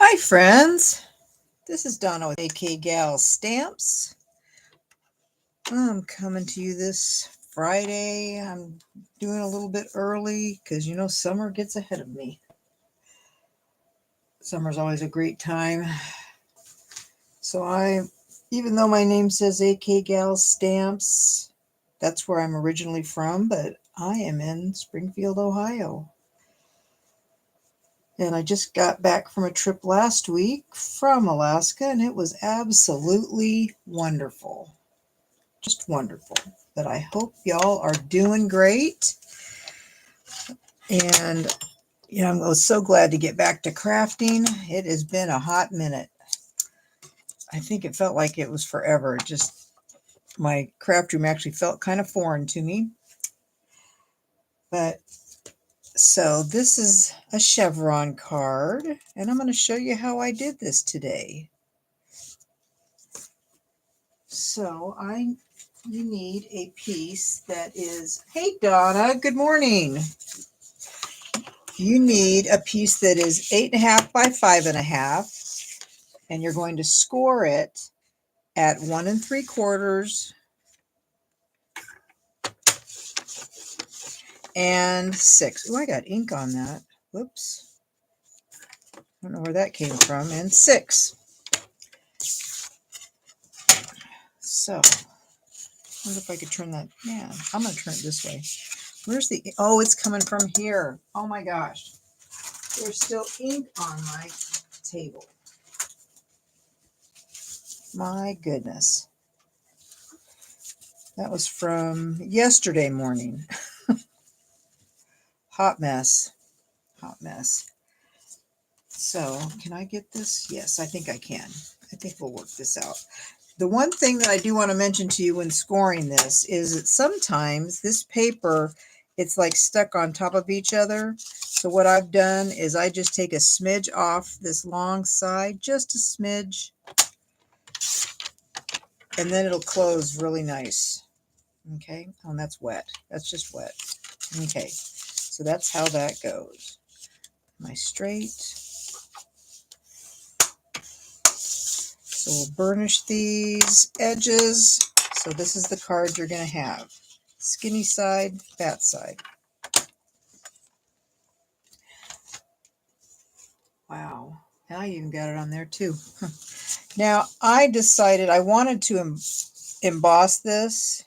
Hi friends, this is Donna with AK Gal Stamps. I'm coming to you this Friday. I'm doing a little bit early because summer gets ahead of me. Summer's always a great time. So even though my name says AK Gal Stamps, that's where I'm originally from, but I am in Springfield, Ohio. And I just got back from a trip last week from Alaska, and it was absolutely wonderful. Just wonderful. But I hope y'all are doing great. And I'm so glad to get back to crafting. It has been a hot minute. I think it felt like it was forever. My craft room actually felt kind of foreign to me. But so this is a chevron card, and I'm going to show you how I did this today. So you need a piece that is, hey Donna, good morning. You need a piece that is 8.5 by 5.5, and you're going to score it at 1 3/4 and 6. Oh, I got ink on that. Whoops. I don't know where that came from. And 6. So, I wonder if I could turn that. Yeah, I'm going to turn it this way. Where's the, oh, it's coming from here. Oh my gosh. There's still ink on my table. My goodness. That was from yesterday morning. Hot mess. Hot mess. So, can I get this? Yes, I think I can. I think we'll work this out. The one thing that I do want to mention to you when scoring this is that sometimes this paper, it's like stuck on top of each other. So what I've done is I just take a smidge off this long side, just a smidge, and then it'll close really nice. Okay, oh, and that's wet. That's just wet. Okay, so that's how that goes. Am I straight? So we'll burnish these edges. So this is the card you're going to have. Skinny side, fat side. Wow, now you even got it on there too. Now I decided I wanted to emboss this,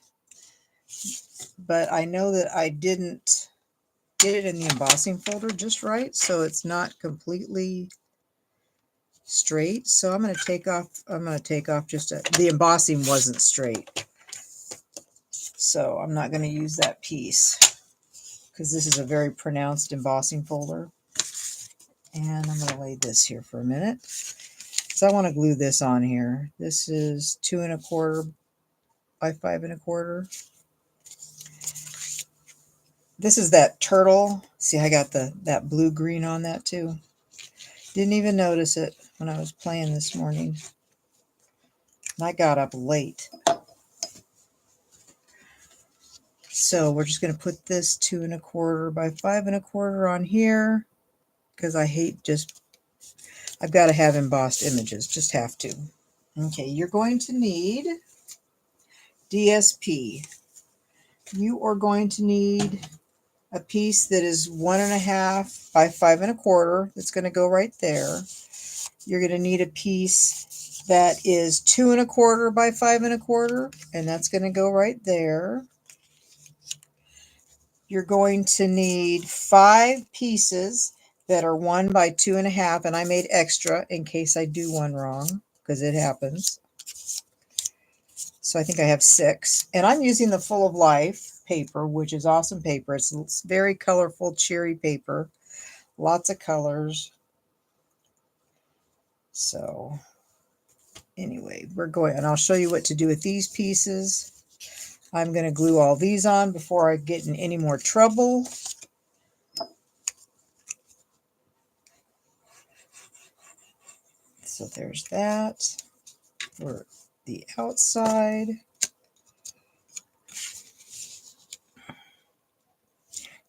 but I know that I didn't get it in the embossing folder just right, so it's not completely straight. So I'm going to take off just the embossing wasn't straight. So I'm not going to use that piece because this is a very pronounced embossing folder. And I'm going to lay this here for a minute. So I want to glue this on here. This is 2 1/4 by 5 1/4. This is that turtle. See, I got that blue green on that too. Didn't even notice it when I was playing this morning. And I got up late. So we're just going to put this 2 1/4 by 5 1/4 on here because I've got to have embossed images, just have to. Okay, you're going to need DSP. You are going to need a piece that is 1 1/2 by 5 1/4. That's going to go right there. You're going to need a piece that is 2 1/4 by 5 1/4, and that's going to go right there. You're going to need 5 pieces that are 1 by 2 1/2, and I made extra in case I do one wrong, because it happens. So I think I have 6. And I'm using the Full of Life paper, which is awesome paper. It's very colorful, cheery paper. Lots of colors. So anyway, and I'll show you what to do with these pieces. I'm going to glue all these on before I get in any more trouble. So there's that for the outside.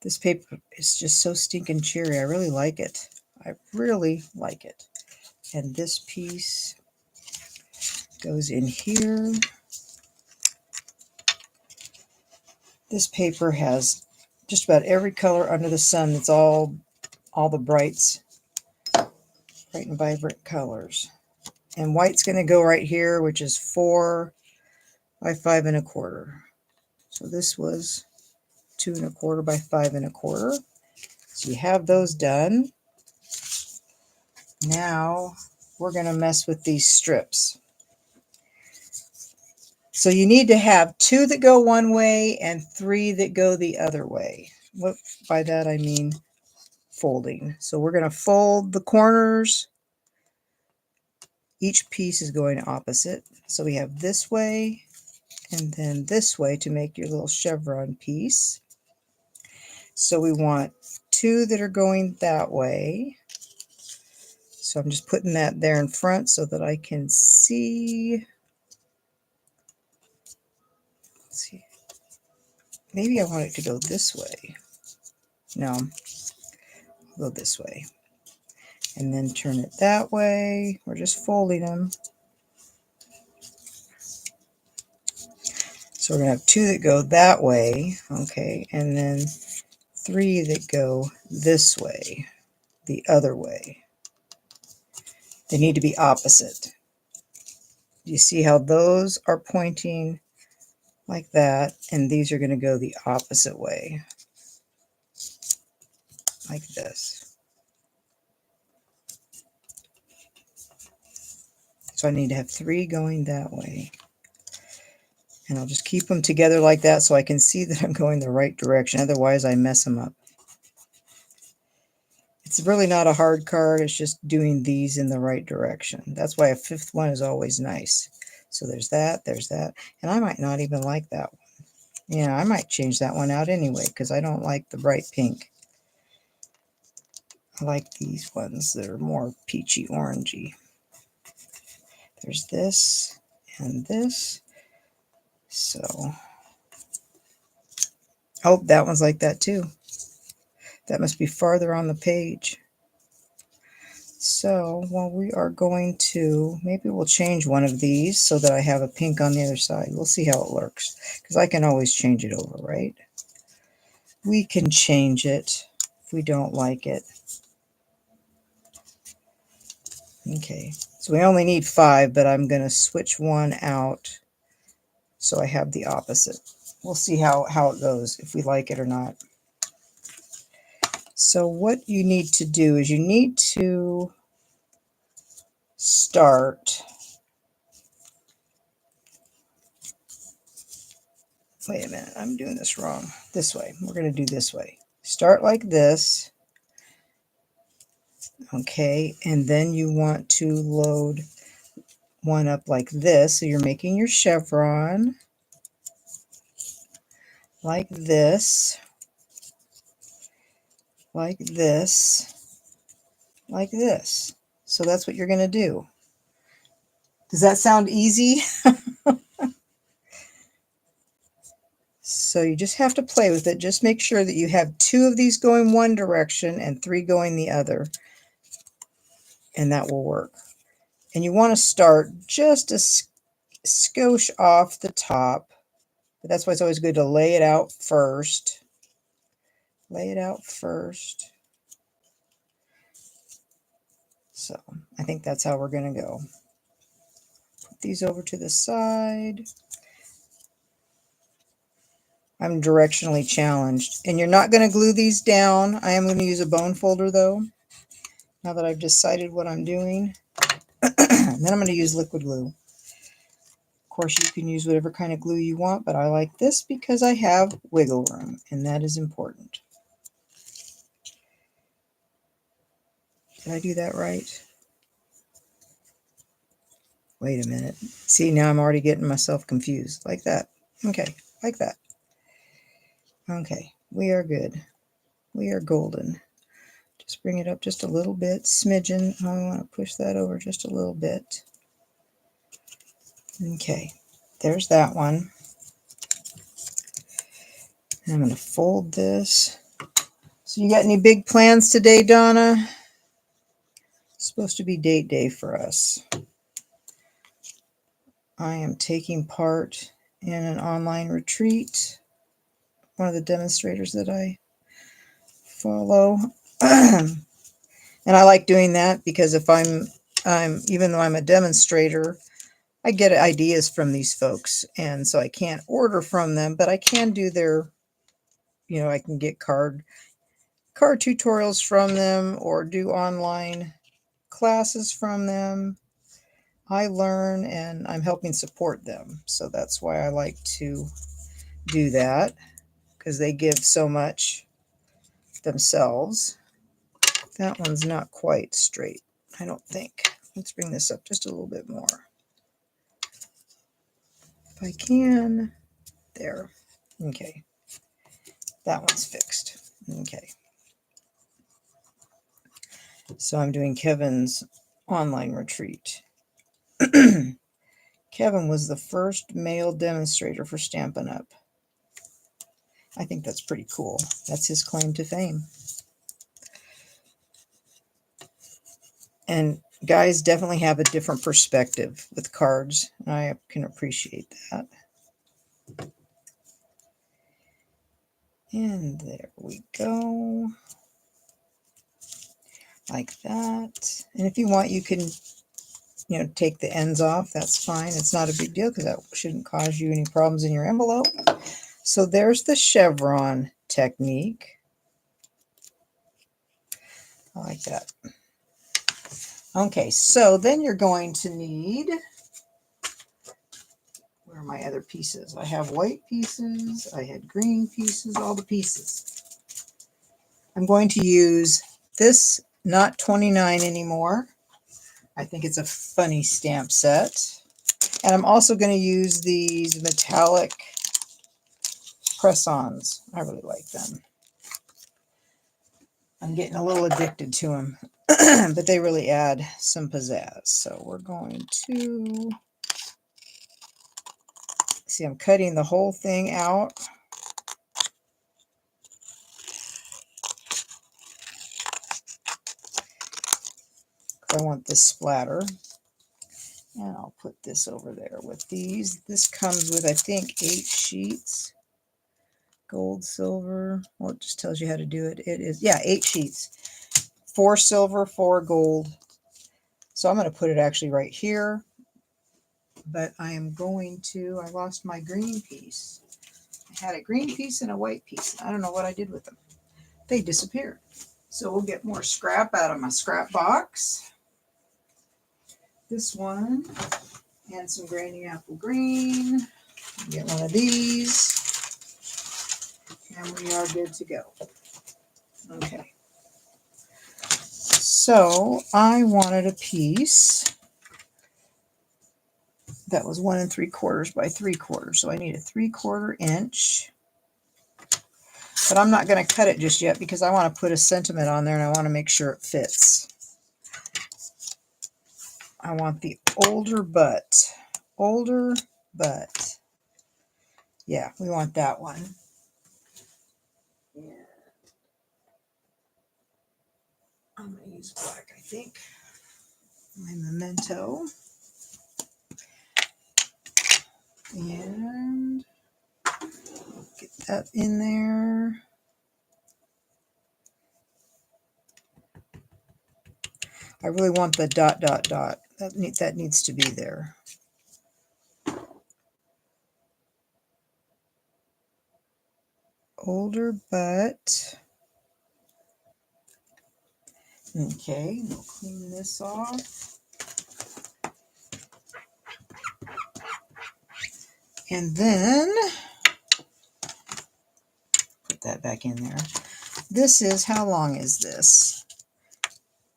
This paper is just so stinking cheery. I really like it. I really like it. and this piece goes in here. This paper has just about every color under the sun. It's all the bright and vibrant colors. And white's going to go right here, which is 4 by 5 1/4. So this was 2 1/4 by 5 1/4. So you have those done. Now we're going to mess with these strips. So you need to have 2 that go one way and 3 that go the other way. What by that I mean folding. So we're going to fold the corners. Each piece is going opposite. So we have this way and then this way to make your little chevron piece. So we want 2 that are going that way. So I'm just putting that there in front so that I can see. Let's see. Maybe I want it to go this way. No, I'll go this way. And then turn it that way. We're just folding them. So we're going to have 2 that go that way. Okay, and then 3 that go this way, the other way. They need to be opposite. You see how those are pointing like that, and these are going to go the opposite way, like this. So I need to have 3 going that way. And I'll just keep them together like that so I can see that I'm going the right direction. Otherwise, I mess them up. It's really not a hard card. It's just doing these in the right direction. That's why a 5th one is always nice. So there's that. And I might not even like that one. Yeah, I might change that one out anyway because I don't like the bright pink. I like these ones that are more peachy orangey. There's this and this. So, oh, that one's like that too. That must be farther on the page. So, well, we are going to, maybe we'll change one of these so that I have a pink on the other side. We'll see how it looks, because I can always change it over, right? We can change it if we don't like it. Okay, so we only need 5, but I'm going to switch one out so I have the opposite. We'll see how it goes, if we like it or not. So what you need to do is you need to start. Wait a minute, I'm doing this wrong. This way. We're going to do this way. Start like this. Okay, and then you want to load one up like this. So you're making your chevron like this, like this, like this. So that's what you're going to do. Does that sound easy? So you just have to play with it. Just make sure that you have 2 of these going one direction and 3 going the other. And that will work. And you want to start just a skosh off the top. But that's why it's always good to lay it out first. Lay it out first. So I think that's how we're going to go. Put these over to the side. I'm directionally challenged. And you're not going to glue these down. I am going to use a bone folder though, now that I've decided what I'm doing. And then I'm going to use liquid glue. Of course, you can use whatever kind of glue you want, but I like this because I have wiggle room, and that is important. Did I do that right? Wait a minute. See, now I'm already getting myself confused. Like that. Okay, like that. Okay, we are good. We are golden. Just bring it up just a little bit, smidgen. I want to push that over just a little bit. Okay, there's that one. And I'm going to fold this. So you got any big plans today, Donna? supposed to be date day for us. I am taking part in an online retreat. One of the demonstrators that I follow. And I like doing that because if I'm even though I'm a demonstrator, I get ideas from these folks, and so I can't order from them, but I can do their, I can get card tutorials from them or do online classes from them. I learn and I'm helping support them. So that's why I like to do that, because they give so much themselves. That one's not quite straight, I don't think. Let's bring this up just a little bit more. If I can. There. Okay. That one's fixed. Okay. So I'm doing Kevin's online retreat. Kevin was the first male demonstrator for Stampin' Up! I think that's pretty cool. That's his claim to fame. And guys definitely have a different perspective with cards. I can appreciate that. And there we go. Like that. And if you want, you can, take the ends off. That's fine. It's not a big deal because that shouldn't cause you any problems in your envelope. So there's the chevron technique. I like that. Okay, so then you're going to need, where are my other pieces? I have white pieces, I had green pieces, all the pieces. I'm going to use this, not 29 anymore. I think it's a funny stamp set. And I'm also going to use these metallic press-ons. I really like them. I'm getting a little addicted to them, but they really add some pizzazz. So we're going to, see, I'm cutting the whole thing out. I want this splatter. And I'll put this over there with these. This comes with, I think, 8 sheets. Gold, silver. Well, it just tells you how to do it. It is, yeah, 8 sheets. 4 silver, 4 gold. So I'm going to put it actually right here. But I am going to, I lost my green piece. I had a green piece and a white piece. I don't know what I did with them. They disappeared. So we'll get more scrap out of my scrap box. This one. And some grinding apple green. Get one of these. And we are good to go. Okay. So I wanted a piece that was 1 3/4 by 3/4. So I need a 3/4 inch. But I'm not going to cut it just yet because I want to put a sentiment on there and I want to make sure it fits. I want the older but. Older but. Yeah, we want that one. Yeah. I'm going to use black, I think. My memento. And get that in there. I really want the dot, dot, dot. That needs to be there. Older but. Okay, we'll clean this off. And then put that back in there. This is, how long is this?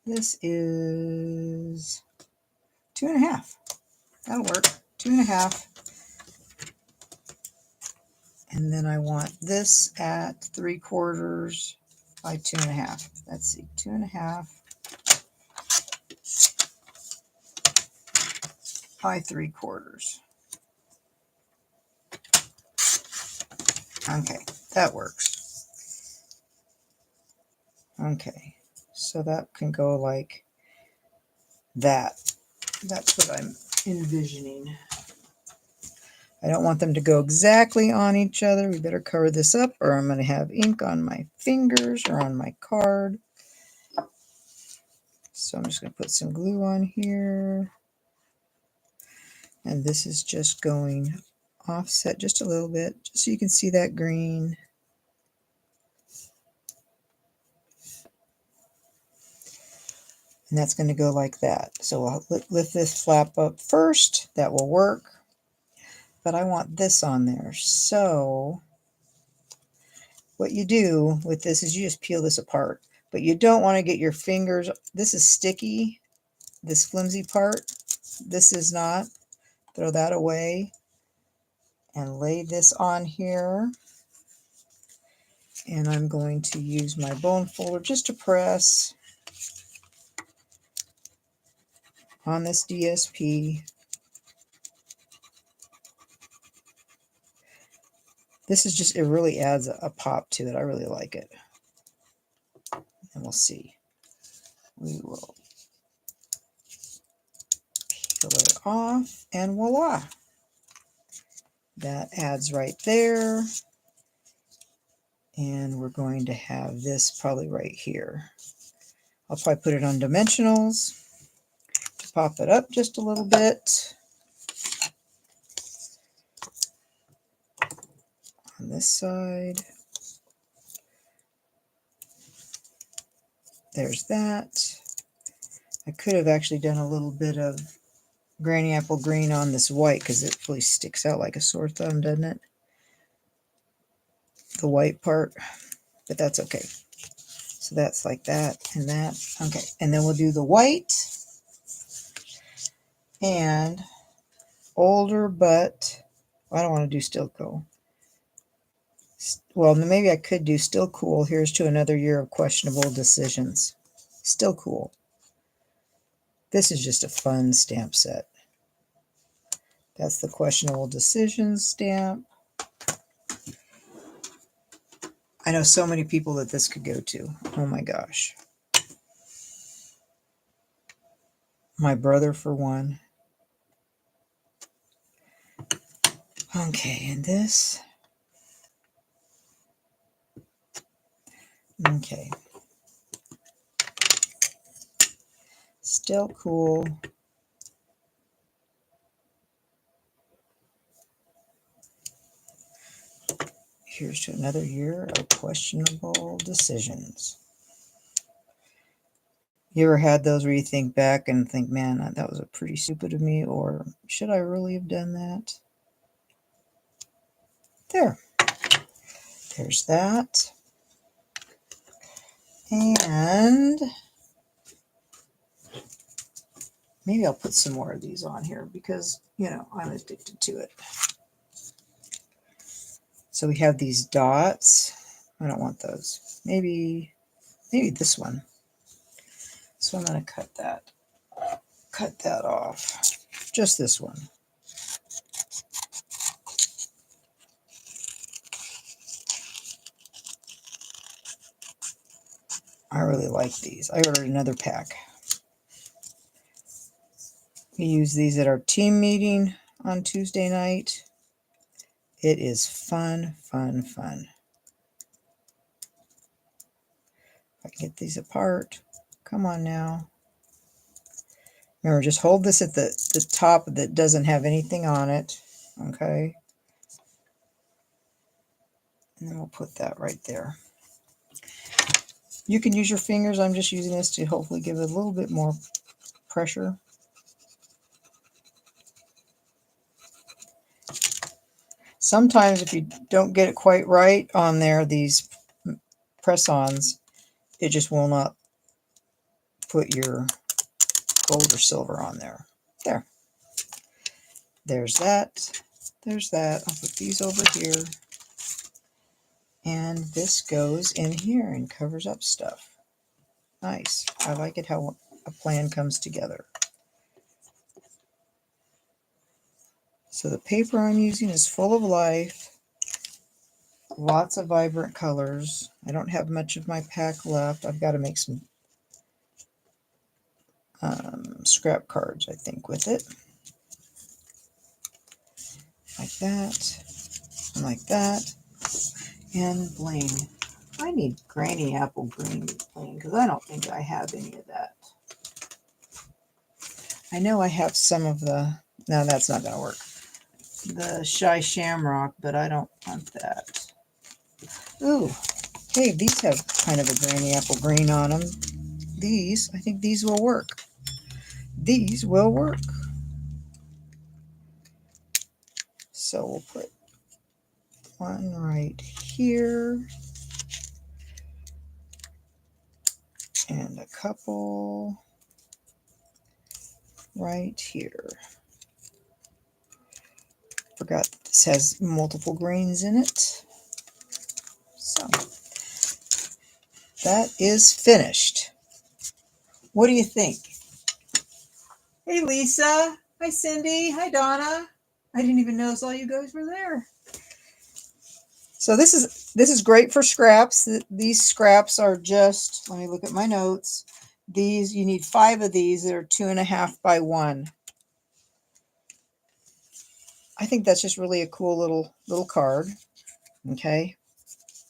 This is 2.5. That'll work. 2.5. And then I want this at 3/4 by 2.5. Let's see, 2.5 by 3/4. Okay, that works. Okay, so that can go like That's what I'm envisioning. I don't want them to go exactly on each other. We better cover this up or I'm going to have ink on my fingers or on my card. So I'm just going to put some glue on here. And this is just going offset just a little bit, just so you can see that green. And that's going to go like that. So I'll lift this flap up first. That will work. But I want this on there. So what you do with this is you just peel this apart. But you don't want to get your fingers, this is sticky, this flimsy part. This is not. Throw that away and lay this on here. And I'm going to use my bone folder just to press on this DSP. This is just, it really adds a pop to it. I really like it. And we'll see. We will peel it off and voila. That adds right there. And we're going to have this probably right here. I'll probably put it on dimensionals to pop it up just a little bit. On this side. There's that. I could have actually done a little bit of granny apple green on this white because it really sticks out like a sore thumb, doesn't it? The white part, but that's okay. So that's like that and that. Okay, and then we'll do the white and older, but I don't want to do still cool. Well, maybe I could do still cool. Here's to another year of questionable decisions. Still cool. This is just a fun stamp set. That's the questionable decisions stamp. I know so many people that this could go to. Oh my gosh. My brother for one. Okay, and this. Okay. Still cool. Here's to another year of questionable decisions. You ever had those where you think back and think, man, that was pretty stupid of me, or should I really have done that? There. There's that. And maybe I'll put some more of these on here because, you know, I'm addicted to it. So we have these dots. I don't want those. Maybe this one. So I'm going to cut that off. Just this one. I really like these. I ordered another pack. We use these at our team meeting on Tuesday night. It is fun, fun, fun. If I can get these apart. Come on now. Remember, just hold this at the top that doesn't have anything on it. Okay. And then we'll put that right there. You can use your fingers. I'm just using this to hopefully give it a little bit more pressure. Sometimes if you don't get it quite right on there, these press-ons, it just will not put your gold or silver on there. There. There's that. There's that. I'll put these over here. And this goes in here and covers up stuff. Nice. I like it how a plan comes together. So the paper I'm using is full of life. Lots of vibrant colors. I don't have much of my pack left. I've got to make some scrap cards, I think, with it. Like that, and like that, and bling. I need Granny Apple Green bling because I don't think I have any of that. I know I have some of the, no, that's not going to work. The Shy Shamrock, but I don't want that. Ooh, hey, these have kind of a Granny Apple Green on them. These, I think these will work. These will work. So we'll put one right here. And a couple right here. Forgot this has multiple greens in it. So that is finished. What do you think? Hey, Lisa. Hi, Cindy. Hi, Donna. I didn't even notice all you guys were there. So this is great for scraps. These scraps are just, let me look at my notes. These, you need 5 of these that are 2.5 by 1. I think that's just really a cool little card. Okay.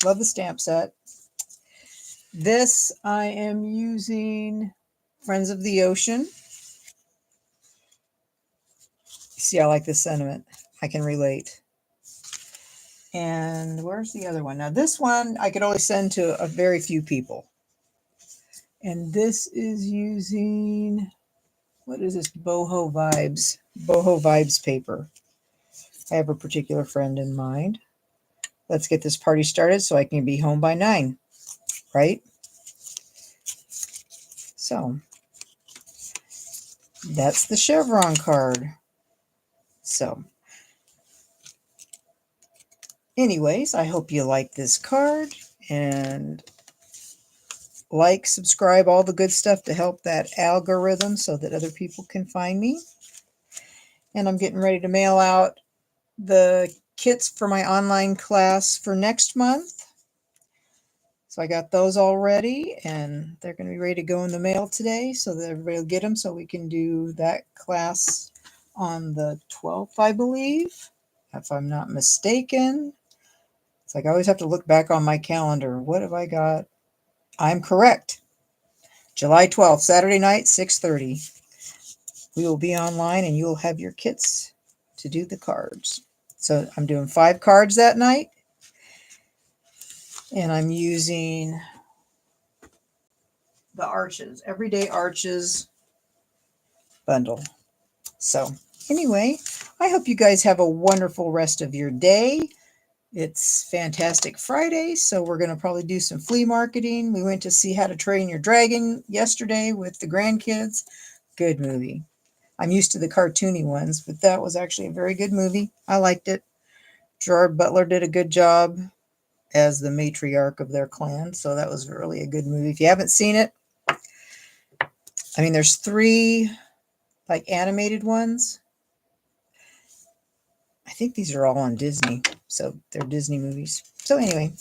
Love the stamp set. This I am using Friends of the Ocean. See, I like this sentiment. I can relate. And where's the other one? Now this one I could only send to a very few people. And this is using, what is this? Boho Vibes paper. I have a particular friend in mind. Let's get this party started so I can be home by 9, right? So that's the chevron card. So anyways, I hope you like this card, and like, subscribe, all the good stuff to help that algorithm so that other people can find me. And I'm getting ready to mail out the kits for my online class for next month. So I got those all ready, and they're going to be ready to go in the mail today so that everybody will get them so we can do that class on the 12th, I believe, if I'm not mistaken. It's like I always have to look back on my calendar. What have I got? I'm correct. July 12th, Saturday night, 6:30. We will be online and you will have your kits to do the cards. So I'm doing 5 cards that night. And I'm using the Arches, Everyday Arches bundle. So anyway, I hope you guys have a wonderful rest of your day. It's Fantastic Friday, so we're going to probably do some flea marketing. We went to see How to Train Your Dragon yesterday with the grandkids. Good movie. I'm used to the cartoony ones, but that was actually a very good movie. I liked it. Gerard Butler did a good job as the matriarch of their clan, so that was really a good movie. If you haven't seen it, I mean, there's 3 like animated ones. I think these are all on Disney, so they're Disney movies. So anyway,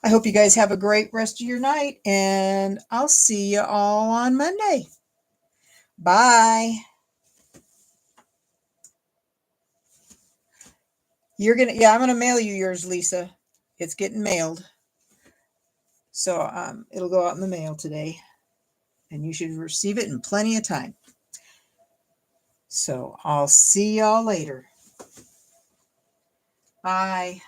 I hope you guys have a great rest of your night, and I'll see you all on Monday. Bye. I'm gonna mail you yours, Lisa. It's getting mailed. So it'll go out in the mail today, and you should receive it in plenty of time. So I'll see y'all later. Bye.